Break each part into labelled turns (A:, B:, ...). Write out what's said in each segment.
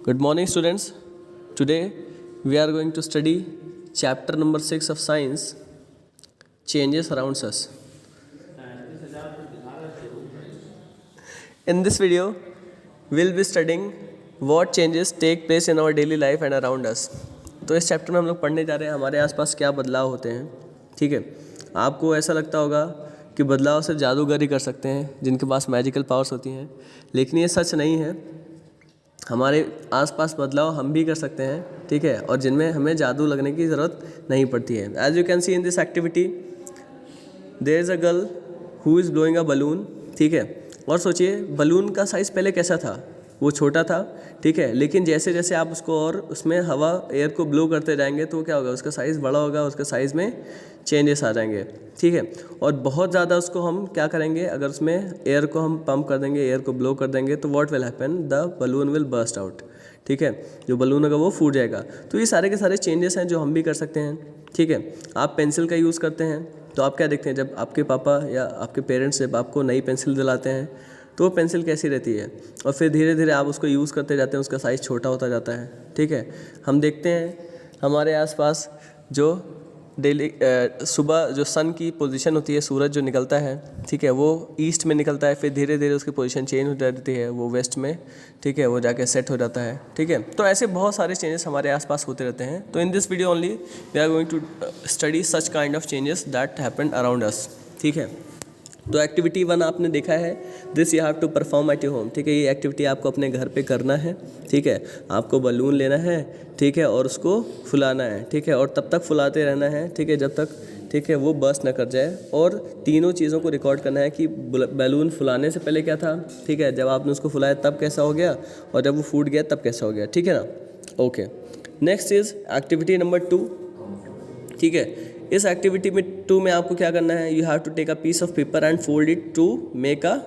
A: Good morning, students. Today we are going to study chapter number 6 of science, changes around us. In this video, we'll be studying what changes take place in our daily life and around us. तो इस chapter में हम लोग पढ़ने जा रहे हैं हमारे आसपास क्या बदलाव होते हैं. ठीक है, आपको ऐसा लगता होगा कि बदलाव सिर्फ जादूगर ही कर सकते हैं जिनके पास मैजिकल पावर्स होती हैं, लेकिन ये सच नहीं है. हमारे आसपास बदलाव हम भी कर सकते हैं, ठीक है, और जिनमें हमें जादू लगने की ज़रूरत नहीं पड़ती है. As you can see in this activity there is a girl who is blowing a balloon. ठीक है, और सोचिए बलून का साइज़ पहले कैसा था, वो छोटा था, ठीक है, लेकिन जैसे जैसे आप उसको और उसमें हवा एयर को ब्लो करते जाएंगे तो क्या होगा, उसका साइज़ बड़ा होगा, उसका साइज़ में चेंजेस आ जाएंगे. ठीक है, और बहुत ज़्यादा उसको हम क्या करेंगे, अगर उसमें एयर को हम पंप कर देंगे, एयर को ब्लो कर देंगे तो what will happen, the balloon will burst out. ठीक है, जो बलून होगा वो फूट जाएगा. तो ये सारे के सारे चेंजेस हैं जो हम भी कर सकते हैं. ठीक है, आप पेंसिल का यूज़ करते हैं तो आप क्या देखते हैं, जब आपके पापा या आपके पेरेंट्स जब आपको नई पेंसिल दिलाते हैं तो वो पेंसिल कैसी रहती है, और फिर धीरे धीरे आप उसको यूज़ करते जाते हैं, उसका साइज़ छोटा होता जाता है. ठीक है, हम देखते हैं हमारे आसपास जो डेली सुबह जो सन की पोजीशन होती है, सूरज जो निकलता है, ठीक है, वो ईस्ट में निकलता है, फिर धीरे धीरे उसकी पोजीशन चेंज हो जाती है, वो वेस्ट में, ठीक है, वो जाके सेट हो जाता है. ठीक है, तो ऐसे बहुत सारे चेंजेस हमारे आसपास होते रहते हैं. तो in this video only we are going to study such kind of changes that happen around us. ठीक है, तो एक्टिविटी 1 आपने देखा है, this you have to perform at your home. ठीक है, ये एक्टिविटी आपको अपने घर पे करना है. ठीक है, आपको बलून लेना है, ठीक है, और उसको फुलाना है. ठीक है, और तब तक फुलाते रहना है, ठीक है, जब तक, ठीक है, वो बर्स्ट ना कर जाए. और तीनों चीज़ों को रिकॉर्ड करना है कि बैलून फुलाने से पहले क्या था, ठीक है, जब आपने उसको फुलाया तब कैसा हो गया, और जब वो फूट गया तब कैसा हो गया. ठीक है ना. Okay, next is activity number 2. ठीक है, इस एक्टिविटी में 2 में आपको क्या करना है, you have to take a piece of paper and fold it to make a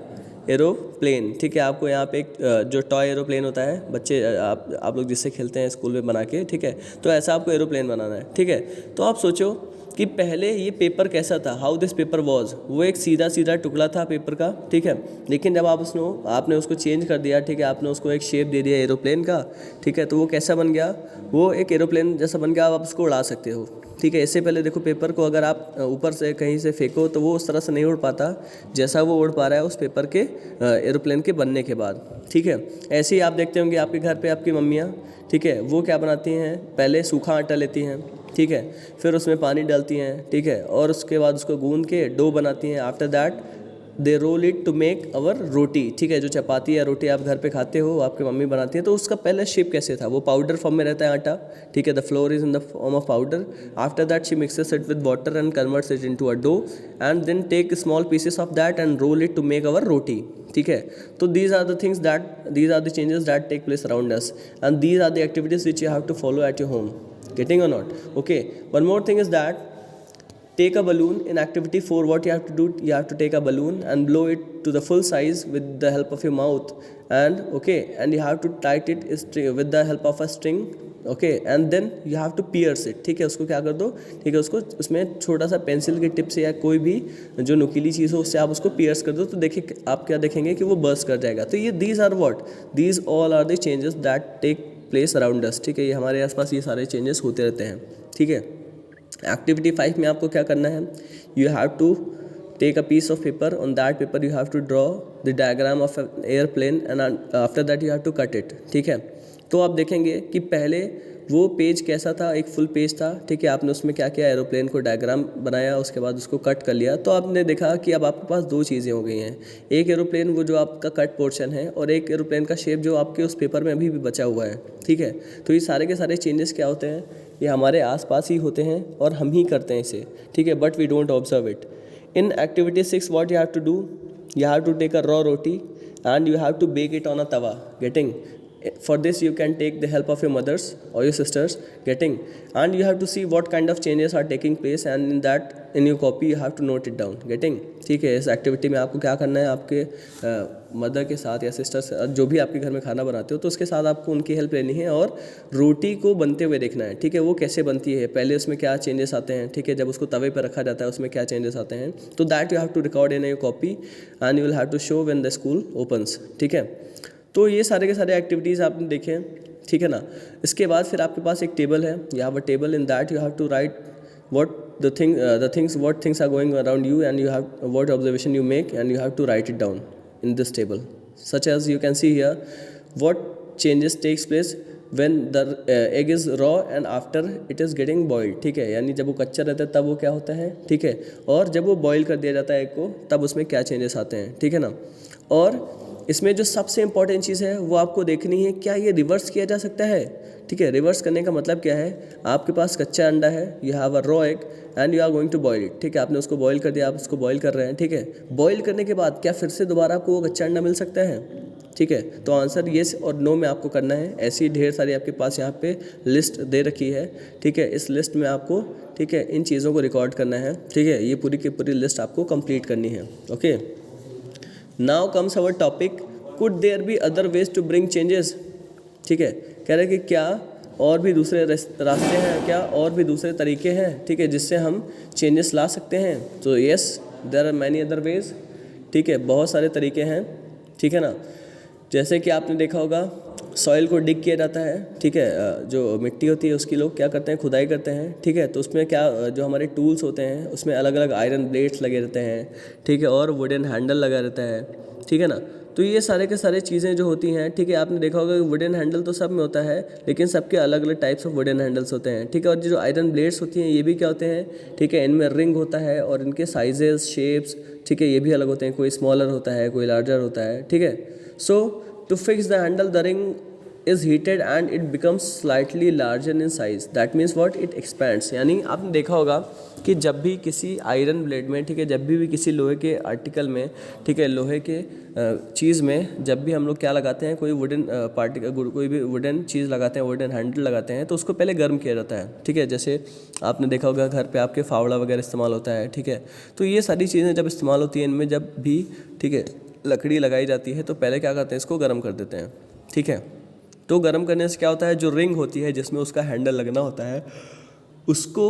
A: aeroplane. ठीक है, आपको यहाँ पे एक जो टॉय एरोप्लेन होता है, बच्चे आप लोग जिससे खेलते हैं स्कूल में बना के, ठीक है, तो ऐसा आपको एरोप्लेन बनाना है. ठीक है, तो आप सोचो कि पहले ये पेपर कैसा था, हाउ दिस पेपर वॉज, वो एक सीधा सीधा टुकड़ा था पेपर का. ठीक है, लेकिन जब आपने उसको चेंज कर दिया, ठीक है, आपने उसको एक शेप दे दिया एरोप्लेन का. ठीक है, तो वो कैसा बन गया, वो एक एरोप्लेन जैसा बन गया, आप उसको उड़ा सकते हो. ठीक है, इससे पहले देखो पेपर को अगर आप ऊपर से कहीं से फेंको तो वो उस तरह से नहीं उड़ पाता जैसा वो उड़ पा रहा है उस पेपर के एरोप्लेन के बनने के बाद. ठीक है, ऐसे ही आप देखते होंगे आपके घर पे आपकी मम्मियाँ, ठीक है, वो क्या बनाती हैं, पहले सूखा आटा लेती हैं, ठीक है, फिर उसमें पानी डालती हैं, ठीक है, और उसके बाद उसको गूंद के डो बनाती हैं. After that they roll it to make our roti. ठीक है, जो चपाती या रोटी आप घर पे खाते हो आपकी मम्मी बनाती है, तो उसका पहले शेप कैसे था, वो पाउडर फॉर्म में रहता है आटा. ठीक है, the flour is in the form of powder. After that she mixes it with water and converts it into a dough and then take small pieces of that and roll it to make our roti. ठीक है, तो these are the things that these are the changes that take place around us and these are the activities which you have to follow at your home. Getting or not? Okay, one more thing is that take a balloon in activity 4. What you have to do, you have to take a balloon and blow it to the full size with the help of your mouth, and okay, and you have to tight it with the help of a string. okay, and then you have to pierce it. ठीक है, उसको क्या कर दो, ठीक है, उसको उसमें छोटा सा पेंसिल के टिप से या कोई भी जो नुकीली चीज़ हो उससे आप उसको पियर्स कर दो, तो देखिए आप क्या देखेंगे कि वो बर्स्ट कर जाएगा. तो ये these are what, these all are the changes that take place around us. ठीक है, ये हमारे आसपास ये सारे चेंजेस होते रहते हैं. ठीक है, एक्टिविटी 5 में आपको क्या करना है, you have to take a piece of paper, on that paper you have to draw the diagram of airplane and after that you have to cut it. ठीक है, तो आप देखेंगे कि पहले वो पेज कैसा था, एक फुल पेज था. ठीक है, आपने उसमें क्या किया, एरोप्लेन को डायग्राम बनाया, उसके बाद उसको कट कर लिया, तो आपने देखा कि अब आपके पास 2 चीज़ें हो गई हैं, एक एरोप्लेन वो जो आपका कट पोर्शन है, और एक एरोप्लेन का शेप जो आपके उस पेपर में अभी भी बचा हुआ है. ठीक है, तो ये सारे के सारे चेंजेस क्या होते हैं, ये हमारे आसपास ही होते हैं और हम ही करते हैं इसे. ठीक है, but we don't observe it. In activity 6 what you have to do, you have to take a raw roti and you have to bake it on a tawa. Getting, for this you can take the help of your mothers or your sisters. Getting, and you have to see what kind of changes are taking place and in that in your copy you have to note it down. Getting, ठीक है, इस activity में आपको क्या करना है, आपके mother के साथ या सिस्टर जो भी आपके घर में खाना बनाते हो तो उसके साथ आपको उनकी हेल्प लेनी है और रोटी को बनते हुए देखना है. ठीक है, वो कैसे बनती है, पहले उसमें क्या चेंजेस आते हैं. ठीक है, जब उसको तवे पर रखा जाता है उसमें क्या चेंजेस आते हैं, तो that you have to record in your copy and you will have to show when the school opens. ठीक है, तो ये सारे के सारे एक्टिविटीज़ आपने देखे. ठीक है ना। इसके बाद फिर आपके पास एक टेबल है, you have a table, in that you have to write what the things what things are going around you, and you have what observation you make, and you have to write it down in this table. Such as you can see here, what changes takes place when the egg is raw and after it is getting boiled, ठीक है, यानी जब वो कच्चा रहता है तब वो क्या होता है, ठीक है, और जब वो बॉईल कर दिया जाता है एग को तब उसमें क्या चेंजेस आते हैं, ठीक है ना। और इसमें जो सबसे इंपॉर्टेंट चीज़ है वो आपको देखनी है, क्या ये रिवर्स किया जा सकता है, ठीक है। रिवर्स करने का मतलब क्या है, आपके पास कच्चा अंडा है, you have a raw egg and you are going to boil it, ठीक है, आपने उसको बॉईल कर दिया, आप उसको बॉईल कर रहे हैं, ठीक है। बॉईल करने के बाद क्या फिर से दोबारा आपको वो कच्चा अंडा मिल सकता है, ठीक है। तो आंसर येस और नो में आपको करना है। ऐसी ढेर सारी आपके पास यहाँ पे लिस्ट दे रखी है, ठीक है। इस लिस्ट में आपको, ठीक है, इन चीज़ों को रिकॉर्ड करना है, ठीक है। ये पूरी की पूरी लिस्ट आपको कंप्लीट करनी है, okay. Now comes our topic, could there be other ways to bring changes, ठीक है। कह रहे हैं कि क्या और भी दूसरे रास्ते हैं, क्या और भी दूसरे तरीके हैं, ठीक है, जिससे हम चेंजेस ला सकते हैं। तो yes, there are many other ways, ठीक है, बहुत सारे तरीके हैं, ठीक है ना। जैसे कि आपने देखा होगा सॉइल को डिग किया जाता है, ठीक है, जो मिट्टी होती है उसकी लोग क्या करते हैं, खुदाई करते हैं, ठीक है। तो उसमें क्या, जो हमारे टूल्स होते हैं उसमें अलग अलग आयरन ब्लेड्स लगे रहते हैं, ठीक है, और वुडन हैंडल लगा रहता है, ठीक है ना। तो ये सारे के सारे चीज़ें जो होती हैं, ठीक है, आपने देखा होगा कि वुडन हैंडल तो सब में होता है, लेकिन सबके अलग अलग टाइप्स ऑफ वुडन हैंडल्स होते हैं, ठीक है। और जो आयरन ब्लेड्स होती हैं ये भी क्या होते हैं, ठीक है, इनमें रिंग होता है और इनके साइजेस, शेप्स, ठीक है, ये भी अलग होते हैं, कोई स्मॉलर होता है, कोई लार्जर होता है, ठीक है। So to fix the handle the ring is heated and it becomes slightly larger in size, that means what, it expands। यानी आपने देखा होगा कि जब भी किसी आयरन ब्लेड में, ठीक है, जब भी किसी लोहे के आर्टिकल में, ठीक है, लोहे के चीज़ में जब भी हम लोग क्या लगाते हैं, कोई वुडन पार्टिकल, कोई भी वुडन चीज़ लगाते हैं, वुडन हैंडल लगाते हैं, तो उसको पहले गर्म किया जाता है, ठीक है। जैसे आपने देखा होगा घर पे आपके फावड़ा वगैरह इस्तेमाल होता है, ठीक है। तो ये सारी चीज़ें जब इस्तेमाल होती हैं, इनमें जब भी, ठीक है, लकड़ी लगाई जाती है तो पहले क्या करते हैं, इसको गर्म कर देते हैं, ठीक है। तो गर्म करने से क्या होता है, जो रिंग होती है जिसमें उसका हैंडल लगना होता है उसको,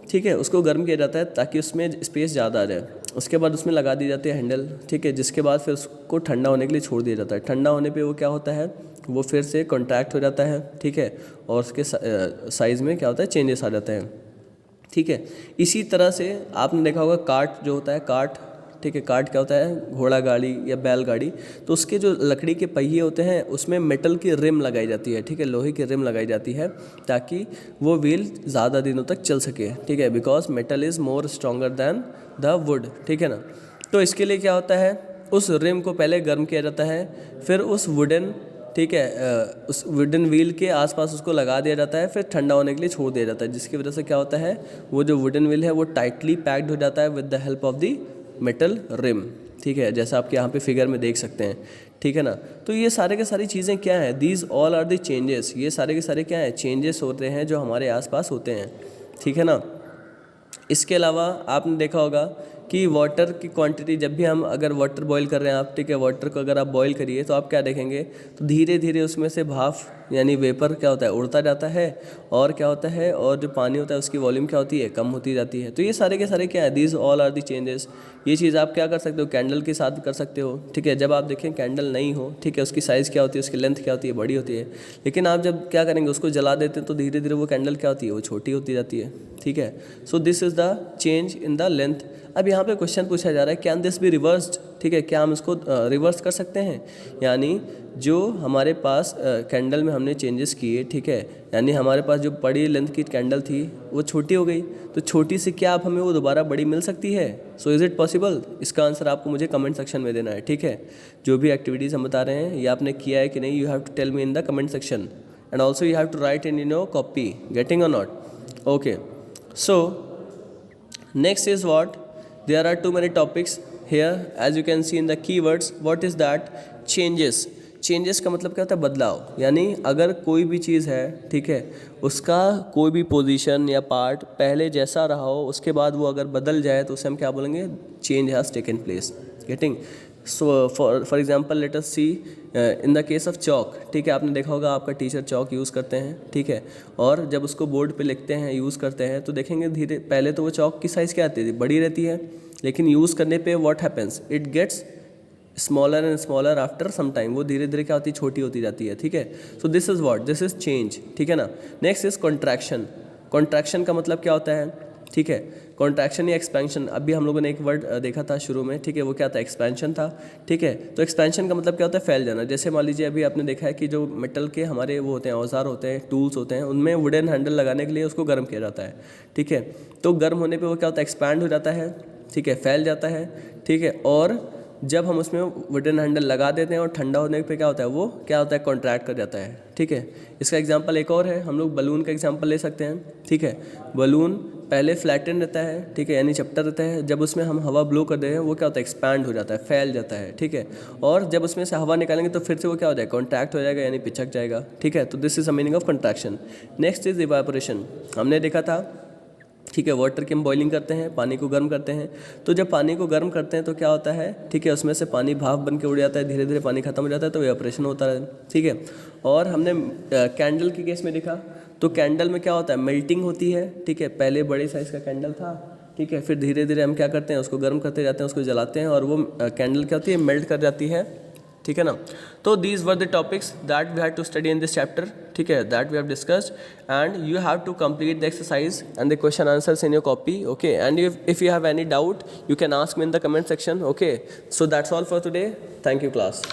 A: ठीक है, उसको गर्म किया जाता है ताकि उसमें स्पेस ज़्यादा आ जाए। उसके बाद उसमें लगा दी जाती है हैंडल, ठीक है, जिसके बाद फिर उसको ठंडा होने के लिए छोड़ दिया जाता है। ठंडा होने पे वो क्या होता है, वो फिर से कॉन्ट्रैक्ट हो जाता है, ठीक है, और उसके साइज़ में क्या होता है, चेंजेस आ जाते हैं, ठीक है। इसी तरह से आपने देखा होगा कार्ट जो होता है, कार्ट, ठीक है, कार्ट क्या होता है, घोड़ा गाड़ी या बैलगाड़ी, तो उसके जो लकड़ी के पहिए होते हैं उसमें मेटल की रिम लगाई जाती है, ठीक है, लोहे की रिम लगाई जाती है ताकि वो व्हील ज़्यादा दिनों तक चल सके, ठीक है, because metal is more stronger than the wood, ठीक है ना। तो इसके लिए क्या होता है, उस रिम को पहले गर्म किया जाता है, फिर उस वुडन, ठीक है, उस वुडन व्हील के आसपास उसको लगा दिया जाता है, फिर ठंडा होने के लिए छोड़ दिया जाता है, जिसकी वजह से क्या होता है, वो जो वुडन व्हील है वो टाइटली पैक्ड हो जाता है with the help of the metal rim, ठीक है, जैसा आपके यहाँ पे फिगर में देख सकते हैं, ठीक है ना। तो ये सारे के सारी चीज़ें क्या हैं, these all are the changes, ये सारे के सारे क्या हैं, चेंजेस होते हैं जो हमारे आसपास होते हैं, ठीक है ना। इसके अलावा आपने देखा होगा कि वाटर की क्वांटिटी, जब भी हम अगर वाटर बॉईल कर रहे हैं आप, ठीक है, वाटर को अगर आप बॉईल करिए तो आप क्या देखेंगे, तो धीरे धीरे उसमें से भाप यानी वेपर क्या होता है, उड़ता जाता है, और क्या होता है, और जो पानी होता है उसकी वॉल्यूम क्या होती है, कम होती जाती है। तो ये सारे के सारे क्या है, these all are the changes. ये चीज़ आप क्या कर सकते हो, कैंडल के साथ कर सकते हो, ठीक है। जब आप देखें कैंडल नहीं हो, ठीक है, उसकी साइज़ क्या होती है, उसकी लेंथ क्या होती है, बड़ी होती है, लेकिन आप जब क्या करेंगे, उसको जला देते हैं तो धीरे धीरे वो कैंडल क्या होती है, वो छोटी होती जाती है, ठीक है। So this is the change in the length. अब यहाँ पे क्वेश्चन पूछा जा रहा है, कैन दिस बी रिवर्स्ड, ठीक है, क्या हम इसको रिवर्स कर सकते हैं, यानी जो हमारे पास कैंडल में हमने चेंजेस किए, ठीक है, यानी हमारे पास जो बड़ी लेंथ की कैंडल थी वो छोटी हो गई, तो छोटी से क्या आप हमें वो दोबारा बड़ी मिल सकती है। सो इज़ इट पॉसिबल, इसका आंसर आपको मुझे कमेंट सेक्शन में देना है, ठीक है। जो भी एक्टिविटीज़ हम बता रहे हैं ये आपने किया है कि नहीं, you have to tell me in the comment section, and also you have to write in copy, getting और not, okay. So next is what, there are too many topics here, as you can see in the keywords, what is that, changes। Changes का मतलब क्या होता है, बदलाव, यानी अगर कोई भी चीज़ है, ठीक है, उसका कोई भी पोजीशन या पार्ट पहले जैसा रहा हो, उसके बाद वो अगर बदल जाए तो उसे हम क्या बोलेंगे, change has taken place, getting. So for example let us see in the case of chalk, ठीक है, आपने देखा होगा आपका टीचर चॉक यूज़ करते हैं, ठीक है, और जब उसको बोर्ड पे लिखते हैं, यूज़ करते हैं, तो देखेंगे धीरे, पहले तो वो चॉक की साइज़ क्या आती थी, बड़ी रहती है, लेकिन यूज़ करने पे what happens, it gets smaller and smaller after some time, वो धीरे धीरे क्या होती है, छोटी होती जाती है, ठीक है। So this is what, this is change, ठीक है ना। Next is contraction. कॉन्ट्रैक्शन का मतलब क्या होता है, ठीक है, कॉन्ट्रैक्शन या एक्सपेंशन। अभी हम लोगों ने एक वर्ड देखा था शुरू में, ठीक है, वो क्या था, एक्सपेंशन था, ठीक है। तो एक्सपेंशन का मतलब क्या होता है, फैल जाना। जैसे मान लीजिए अभी आपने देखा है कि जो मेटल के हमारे वो होते हैं, औजार होते हैं, टूल्स होते हैं, उनमें वुडन हैंडल लगाने के लिए उसको गर्म किया जाता है, ठीक है। तो गर्म होने पर वो क्या होता है, एक्सपैंड हो जाता है, ठीक है, फैल जाता है, ठीक है। और जब हम उसमें वुडन हैंडल लगा देते हैं और ठंडा होने पे क्या होता है, वो क्या होता है, कॉन्ट्रैक्ट कर जाता है, ठीक है। इसका एग्जांपल एक और है, हम लोग बलून का एग्जांपल ले सकते हैं, ठीक है। बलून पहले फ्लैटन रहता है, ठीक है, यानी चपटा रहता है। जब उसमें हम हवा ब्लो कर दे हैं, वो क्या होता है, एक्सपैंड हो जाता है, फैल जाता है, ठीक है। और जब उसमें से हवा निकालेंगे तो फिर से वो क्या हो जाएगा, कॉन्ट्रैक्ट हो जाएगा, यानी पिचक जाएगा, ठीक है। तो this is the meaning of contraction. Next is evaporation. हमने देखा था, ठीक है, वाटर की हम बॉइलिंग करते हैं, पानी को गर्म करते हैं। तो जब पानी को गर्म करते हैं तो क्या होता है, ठीक है, उसमें से पानी भाप बन के उड़ जाता है, धीरे धीरे पानी खत्म हो जाता है, तो इवेपोरेशन होता है, ठीक है। और हमने कैंडल के केस में देखा, तो कैंडल में क्या होता है, मेल्टिंग होती है, ठीक है। पहले बड़े साइज़ का कैंडल था, ठीक है, फिर धीरे धीरे हम क्या करते हैं, उसको गर्म करते जाते हैं, उसको जलाते हैं, और वो कैंडल क्या होती है, मेल्ट कर जाती है, ठीक है ना। तो these were the topics that we had to study in this chapter, ठीक है, that we have discussed, and you have to complete the exercise and the question answers in your copy, okay. And if you have any doubt, you can ask me in the comment section, okay. So that's all for today. Thank you, class.